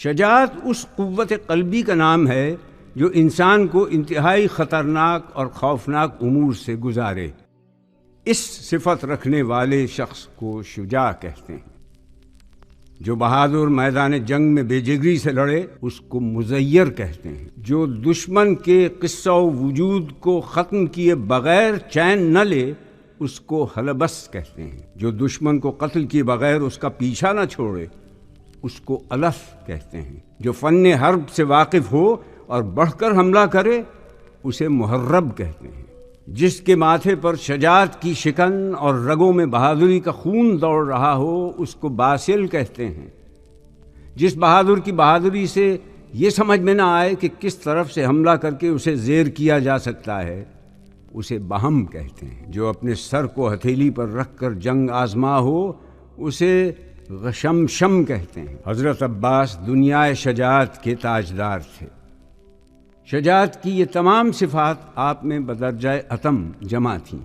شجاعت اس قوت قلبی کا نام ہے جو انسان کو انتہائی خطرناک اور خوفناک امور سے گزارے۔ اس صفت رکھنے والے شخص کو شجاع کہتے ہیں۔ جو بہادر میدان جنگ میں بے جگری سے لڑے اس کو مزیر کہتے ہیں۔ جو دشمن کے قصہ و وجود کو ختم کیے بغیر چین نہ لے اس کو حلبس کہتے ہیں۔ جو دشمن کو قتل کیے بغیر اس کا پیچھا نہ چھوڑے اس کو الف کہتے ہیں۔ جو فن حرب سے واقف ہو اور بڑھ کر حملہ کرے اسے محرب کہتے ہیں۔ جس کے ماتھے پر شجاعت کی شکن اور رگوں میں بہادری کا خون دوڑ رہا ہو اس کو باسل کہتے ہیں۔ جس بہادر کی بہادری سے یہ سمجھ میں نہ آئے کہ کس طرف سے حملہ کر کے اسے زیر کیا جا سکتا ہے اسے بہم کہتے ہیں۔ جو اپنے سر کو ہتھیلی پر رکھ کر جنگ آزما ہو اسے غشمشم کہتے ہیں۔ حضرت عباس دنیا شجاعت کے تاجدار تھے۔ شجاعت کی یہ تمام صفات آپ میں بدرجہ اتم جمع تھیں۔